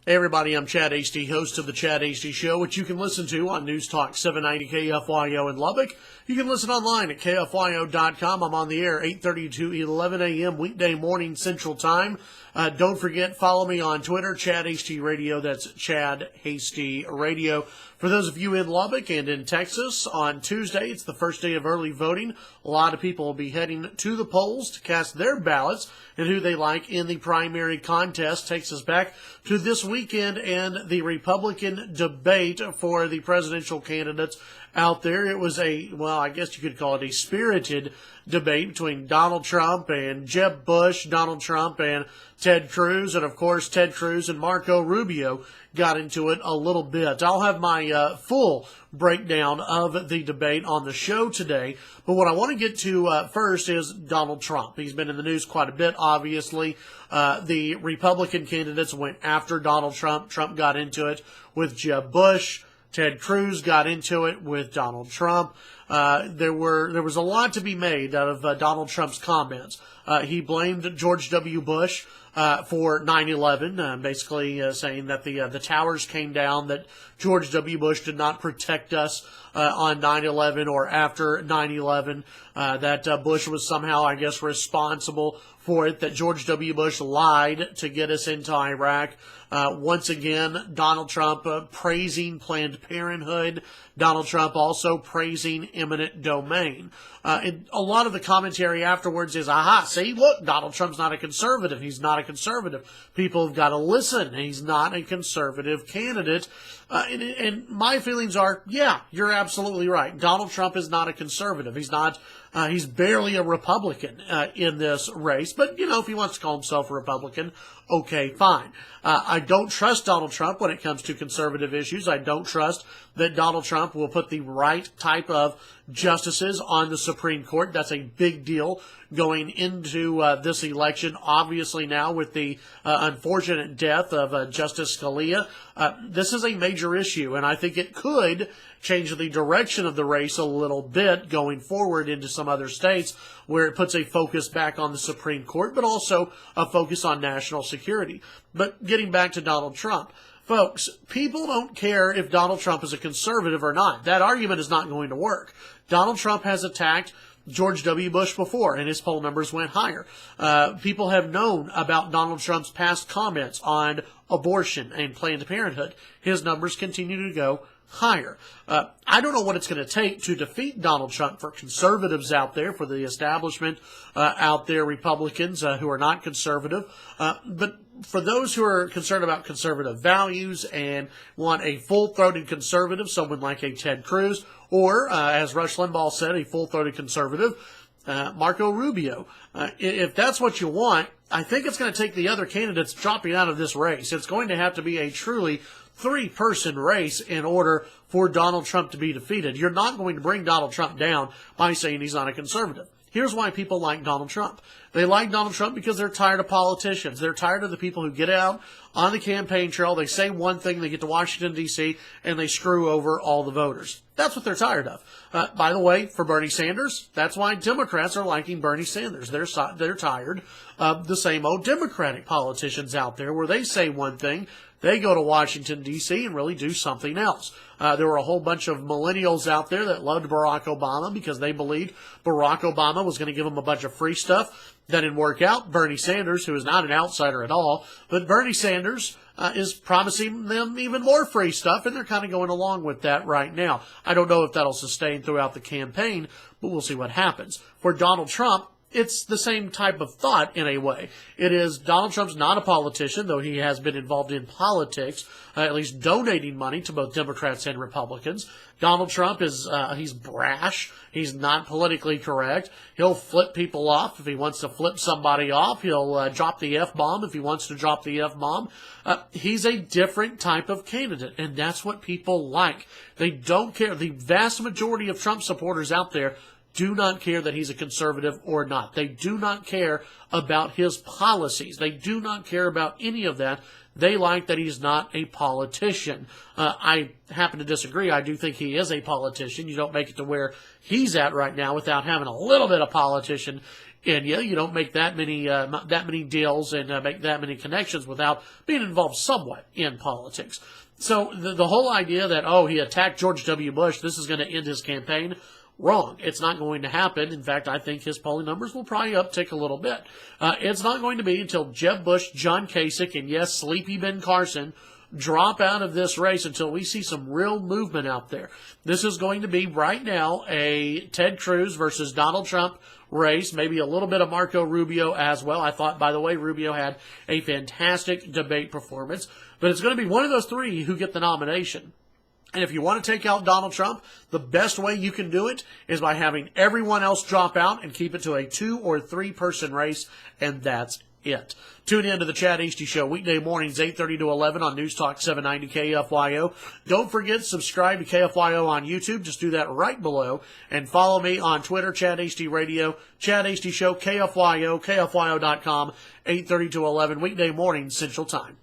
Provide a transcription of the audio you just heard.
Hey everybody, I'm Chad Hasty, host of the Chad Hasty Show, which you can listen to on News Talk 790 KFYO in Lubbock. You can listen online at KFYO.com. I'm on the air 8:30 to 11 a.m. weekday morning Central Time. Don't forget, follow me on Twitter, Chad Hasty Radio. That's Chad Hasty Radio. For those of you in Lubbock and in Texas, on Tuesday, it's the first day of early voting. A lot of people will be heading to the polls to cast their ballots and who they like in the primary contest. Takes us back to this weekend and the Republican debate for the presidential candidates out there. It was I guess you could call it a spirited debate between Donald Trump and Jeb Bush, Donald Trump and Ted Cruz, and of course Ted Cruz and Marco Rubio got into it a little bit. I'll have my full breakdown of the debate on the show today, but what I want to get to first is Donald Trump. He's been in the news quite a bit, obviously. The Republican candidates went after Donald Trump. Trump got into it with Jeb Bush. Ted Cruz got into it with Donald Trump. There was a lot to be made out of Donald Trump's comments. He blamed George W. Bush for 9/11, basically saying that the towers came down, that George W. Bush did not protect us on 9/11 or after 9/11, that Bush was somehow, I guess, responsible for it, that George W. Bush lied to get us into Iraq. Once again, Donald Trump praising Planned Parenthood. Donald Trump also praising eminent domain. And a lot of the commentary afterwards is, see, look, Donald Trump's not a conservative. He's not a conservative. People have got to listen. He's not a conservative candidate. And my feelings are, yeah, you're absolutely right. Donald Trump is not a conservative. He's not. He's barely a Republican in this race. But, if he wants to call himself a Republican, okay, fine. I don't trust Donald Trump when it comes to conservative issues. I don't trust that Donald Trump will put the right type of justices on the Supreme Court. That's a big deal going into this election. Obviously now with the unfortunate death of Justice Scalia, this is a major issue, and I think it could change the direction of the race a little bit going forward into some other states where it puts a focus back on the Supreme Court, but also a focus on national security. But getting back to Donald Trump, folks, people don't care if Donald Trump is a conservative or not. That argument is not going to work. Donald Trump has attacked George W. Bush before, and his poll numbers went higher. People have known about Donald Trump's past comments on abortion and Planned Parenthood. His numbers continue to go higher. I don't know what it's going to take to defeat Donald Trump for conservatives out there, for the establishment out there, Republicans who are not conservative. But for those who are concerned about conservative values and want a full-throated conservative, someone like a Ted Cruz, or, as Rush Limbaugh said, a full-throated conservative, Marco Rubio. If that's what you want, I think it's going to take the other candidates dropping out of this race. It's going to have to be a truly three-person race in order for Donald Trump to be defeated. You're not going to bring Donald Trump down by saying he's not a conservative. Here's why people like Donald Trump. They like Donald Trump because they're tired of politicians. They're tired of the people who get out on the campaign trail. They say one thing, they get to Washington, D.C., and they screw over all the voters. That's what they're tired of. By the way, for Bernie Sanders, that's why Democrats are liking Bernie Sanders. They're tired of the same old Democratic politicians out there where they say one thing, they go to Washington, D.C. and really do something else. There were a whole bunch of millennials out there that loved Barack Obama because they believed Barack Obama was going to give them a bunch of free stuff. That didn't work out. Bernie Sanders, who is not an outsider at all, but Bernie Sanders is promising them even more free stuff, and they're kind of going along with that right now. I don't know if that'll sustain throughout the campaign, but we'll see what happens. For Donald Trump, it's the same type of thought in a way. It is Donald Trump's not a politician, though he has been involved in politics, at least donating money to both Democrats and Republicans. Donald Trump is, he's brash. He's not politically correct. He'll flip people off. If he wants to flip somebody off, he'll drop the F-bomb if he wants to drop the F-bomb. He's a different type of candidate, and that's what people like. They don't care. The vast majority of Trump supporters out there do not care that he's a conservative or not. They do not care about his policies. They do not care about any of that. They like that he's not a politician. I happen to disagree. I do think he is a politician. You don't make it to where he's at right now without having a little bit of politician in you. You don't make that many deals and make that many connections without being involved somewhat in politics. So the whole idea that, oh, he attacked George W. Bush, this is going to end his campaign, wrong. It's not going to happen. In fact, I think his polling numbers will probably uptick a little bit. It's not going to be until Jeb Bush, John Kasich, and yes, Sleepy Ben Carson drop out of this race until we see some real movement out there. This is going to be right now a Ted Cruz versus Donald Trump race, maybe a little bit of Marco Rubio as well. I thought, by the way, Rubio had a fantastic debate performance, but it's going to be one of those three who get the nomination. And if you want to take out Donald Trump, the best way you can do it is by having everyone else drop out and keep it to a 2 or 3 person race, and that's it. Tune in to the Chad Hasty Show weekday mornings 8:30 to 11 on News Talk 790 KFYO. Don't forget, subscribe to KFYO on YouTube. Just do that right below. And follow me on Twitter, Chad Hasty Radio, Chad Hasty Show, KFYO, KFYO.com, 8:30 to 11 weekday mornings Central Time.